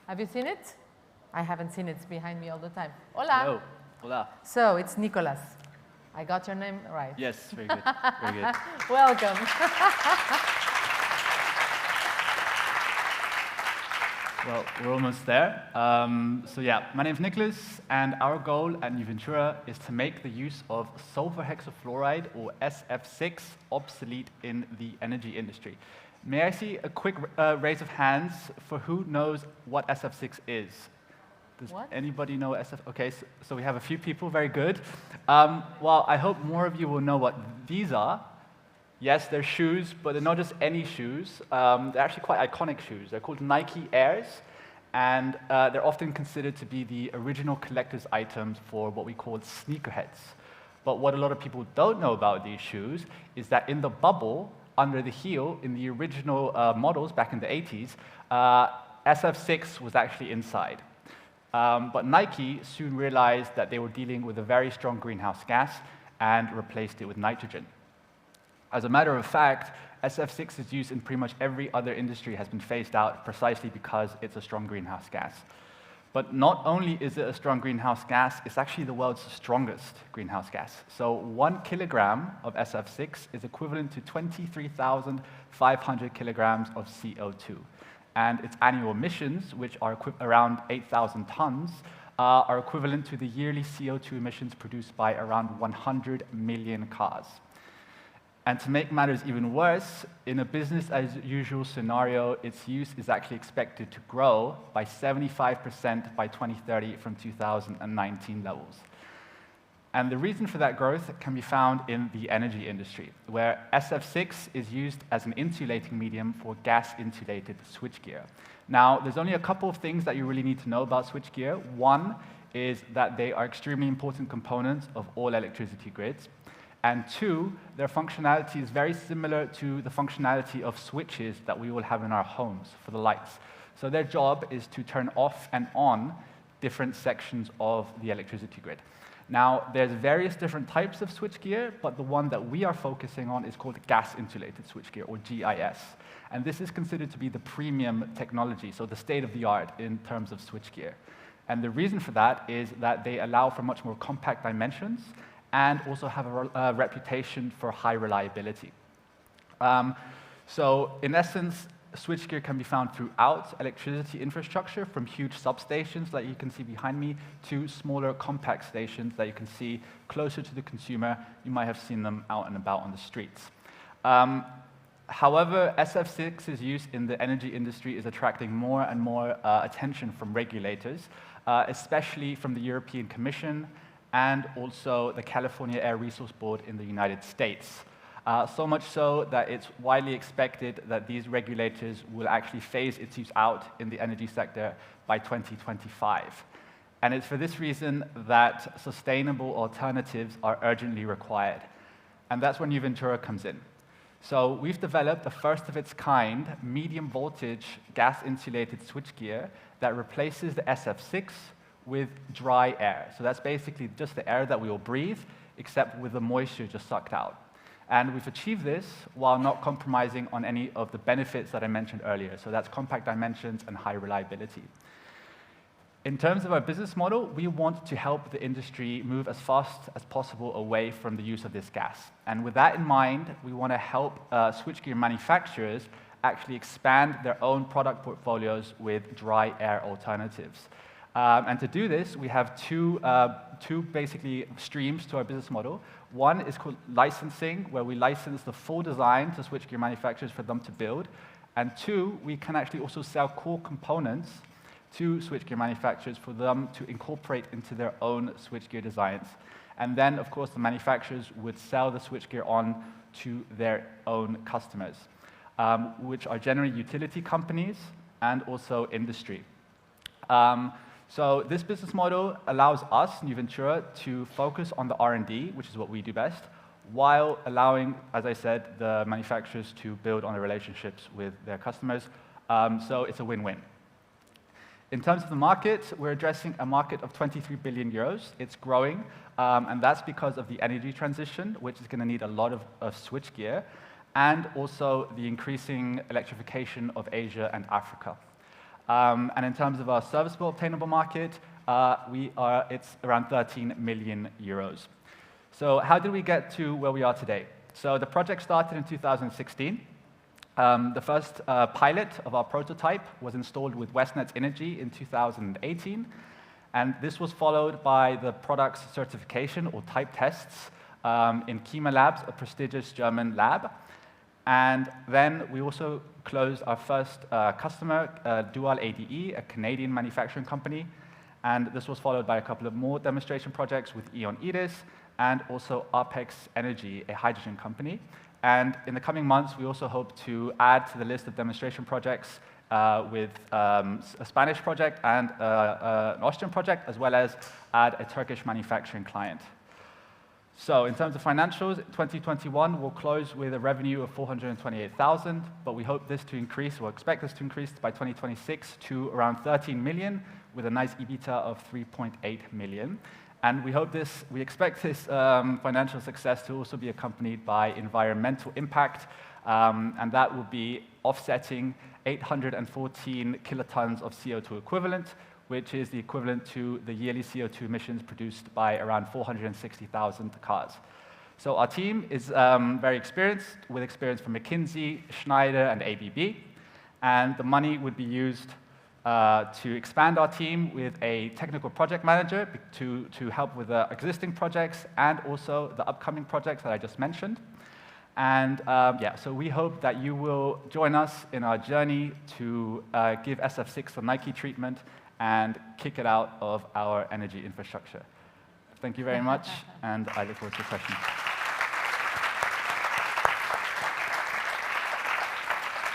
Have you seen it? I haven't seen it. It's behind me all the time. Hola. Hello. Hola. So it's Nicolas. I got your name right. Yes, very good. Very good. Welcome. Well, we're almost there. So yeah, my name's Nicholas, and our goal at Nuventura is to make the use of sulfur hexafluoride, or SF6, obsolete in the energy industry. May I see a quick raise of hands for who knows what SF6 is? Does anybody know SF? Okay, so we have a few people, very good. Well, I hope more of you will know what these are. Yes, they're shoes, but they're not just any shoes. They're actually quite iconic shoes. They're called Nike Airs, and they're often considered to be the original collector's items for what we call sneakerheads. But what a lot of people don't know about these shoes is that in the bubble, under the heel, in the original models back in the 80s, SF6 was actually inside. But Nike soon realized that they were dealing with a very strong greenhouse gas and replaced it with nitrogen. As a matter of fact, SF6 is used in pretty much every other industry has been phased out precisely because it's a strong greenhouse gas. But not only is it a strong greenhouse gas, it's actually the world's strongest greenhouse gas. So 1 kilogram of SF6 is equivalent to 23,500 kilograms of CO2. And its annual emissions, which are around 8,000 tons, are equivalent to the yearly CO2 emissions produced by around 100 million cars. And to make matters even worse, in a business-as-usual scenario, its use is actually expected to grow by 75% by 2030 from 2019 levels. And the reason for that growth can be found in the energy industry, where SF6 is used as an insulating medium for gas-insulated switchgear. Now, there's only a couple of things that you really need to know about switchgear. One is that they are extremely important components of all electricity grids. And two, their functionality is very similar to the functionality of switches that we all have in our homes for the lights. So their job is to turn off and on different sections of the electricity grid. Now, there's various different types of switchgear, but the one that we are focusing on is called Gas Insulated Switchgear, or GIS. And this is considered to be the premium technology, so the state-of-the-art in terms of switchgear. And the reason for that is that they allow for much more compact dimensions and also have a reputation for high reliability. So in essence, switchgear can be found throughout electricity infrastructure, from huge substations like you can see behind me to smaller compact stations that you can see closer to the consumer. You might have seen them out and about on the streets. However, SF6's use in the energy industry is attracting more and more attention from regulators, especially from the European Commission and also the California Air Resources Board in the United States. So much so that it's widely expected that these regulators will actually phase its use out in the energy sector by 2025. And it's for this reason that sustainable alternatives are urgently required. And that's where Nuventura comes in. So we've developed the first of its kind medium voltage gas insulated switchgear that replaces the SF6 with dry air. So that's basically just the air that we will breathe, except with the moisture just sucked out. And we've achieved this while not compromising on any of the benefits that I mentioned earlier. So that's compact dimensions and high reliability. In terms of our business model, we want to help the industry move as fast as possible away from the use of this gas. And with that in mind, we want to help switchgear manufacturers actually expand their own product portfolios with dry air alternatives. And to do this, we have two basically streams to our business model. One is called licensing, where we license the full design to switchgear manufacturers for them to build. And two, we can actually also sell core components to switchgear manufacturers for them to incorporate into their own switchgear designs. And then, of course, the manufacturers would sell the switchgear on to their own customers, which are generally utility companies and also industry. So this business model allows us, Nuventura, to focus on the R&D, which is what we do best, while allowing, as I said, the manufacturers to build on the relationships with their customers. So it's a win-win. In terms of the market, we're addressing a market of 23 billion euros. It's growing, and that's because of the energy transition, which is going to need a lot of switchgear, and also the increasing electrification of Asia and Africa. And in terms of our serviceable obtainable market, it's around 13 million euros. So how did we get to where we are today? So the project started in 2016. The first pilot of our prototype was installed with Westnet's Energy in 2018. And this was followed by the product's certification or type tests in Kima Labs, a prestigious German lab. And then we also closed our first customer, Dual ADE, a Canadian manufacturing company. And this was followed by a couple of more demonstration projects with E.ON Edis and also Apex Energy, a hydrogen company. And in the coming months, we also hope to add to the list of demonstration projects with a Spanish project and an Austrian project, as well as add a Turkish manufacturing client. So in terms of financials, 2021 will close with a revenue of 428,000, but we hope this to increase, or expect this to increase by 2026 to around 13 million, with a nice EBITDA of 3.8 million. And we expect this financial success to also be accompanied by environmental impact, and that will be offsetting 814 kilotons of CO2 equivalent, which is the equivalent to the yearly CO2 emissions produced by around 460,000 cars. So our team is very experienced, with experience from McKinsey, Schneider, and ABB, and the money would be used to expand our team with a technical project manager to help with the existing projects and also the upcoming projects that I just mentioned. And so we hope that you will join us in our journey to give SF6 the Nike treatment and kick it out of our energy infrastructure. Thank you very much, and I look forward to your questions.